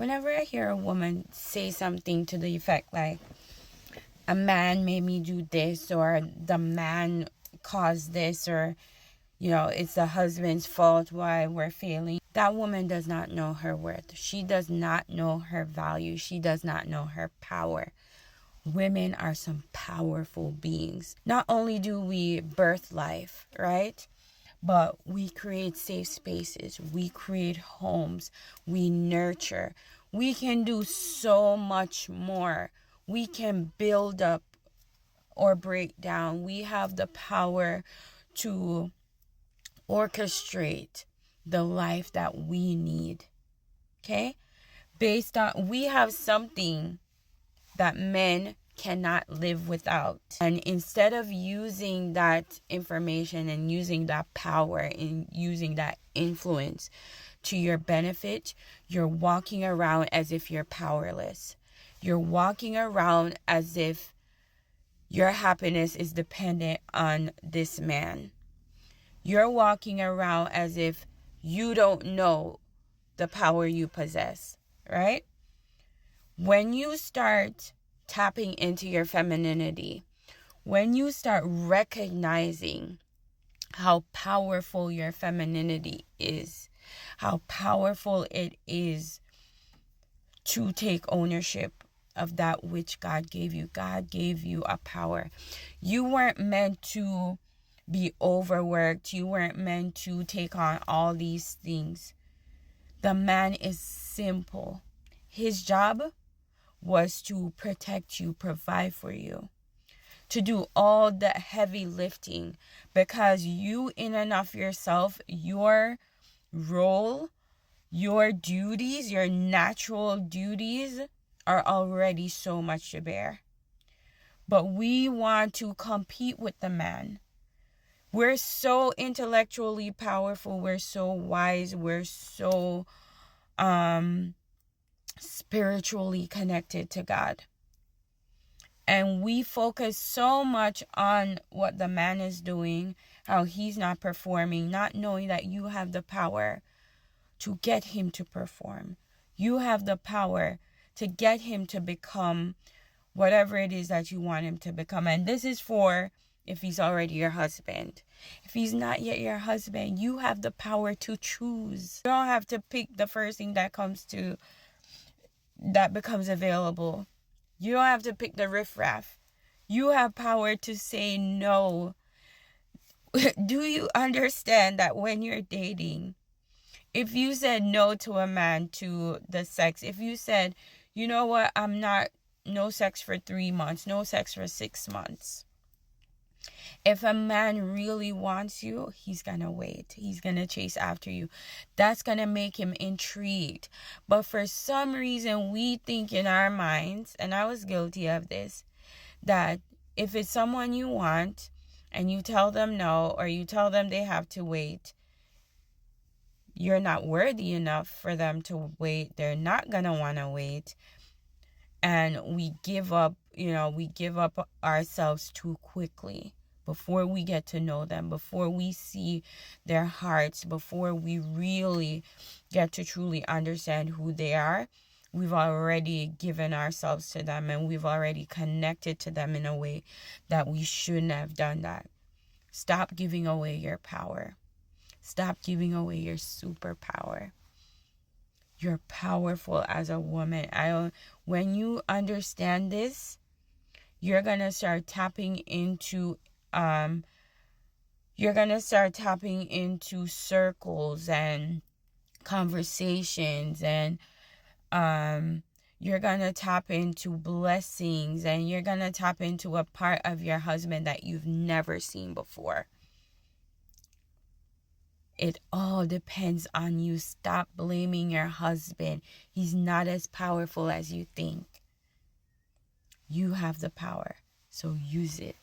whenever I hear a woman say something to the effect like, a man made me do this, or the man caused this, or, it's the husband's fault why we're failing, that woman does not know her worth. She does not know her value. She does not know her power. Women are some powerful beings. Not only do we birth life, right? But we create safe spaces. We create homes. We nurture. We can do so much more. We can build up or break down. We have the power to orchestrate the life that we need. Okay? We have something that men cannot live without. And instead of using that information and using that power and using that influence to your benefit, you're walking around as if you're powerless. You're walking around as if your happiness is dependent on this man. You're walking around as if you don't know the power you possess, right? When you start tapping into your femininity, when you start recognizing how powerful your femininity is, how powerful it is to take ownership of that which God gave you. God gave you a power. You weren't meant to be overworked. You weren't meant to take on all these things. The man is simple. His job was to protect you, provide for you, to do all the heavy lifting, because you in and of yourself, your role, your duties, your natural duties are already so much to bear. But we want to compete with the man. We're so intellectually powerful. We're so wise. We're so spiritually connected to God. And we focus so much on what the man is doing, how he's not performing, not knowing that you have the power to get him to perform. You have the power to get him to become whatever it is that you want him to become. And this is for if he's already your husband. If he's not yet your husband, you have the power to choose. You don't have to pick the first thing that becomes available. You don't have to pick the riffraff. You have power to say no. Do you understand that when you're dating, if you said no to a man, to the sex, if you said, you know what, no sex for 3 months, no sex for 6 months. If a man really wants you, he's going to wait. He's going to chase after you. That's going to make him intrigued. But for some reason, we think in our minds, and I was guilty of this, that if it's someone you want and you tell them no, or you tell them they have to wait, you're not worthy enough for them to wait. They're not going to want to wait. And we give up ourselves too quickly. Before we get to know them, before we see their hearts, before we really get to truly understand who they are, we've already given ourselves to them, and we've already connected to them in a way that we shouldn't have done that. Stop giving away your power. Stop giving away your superpower. You're powerful as a woman. When you understand this, you're going to start tapping into circles and conversations, and you're going to tap into blessings, and you're going to tap into a part of your husband that you've never seen before. It all depends on you. Stop blaming your husband. He's not as powerful as you think. You have the power, so use it.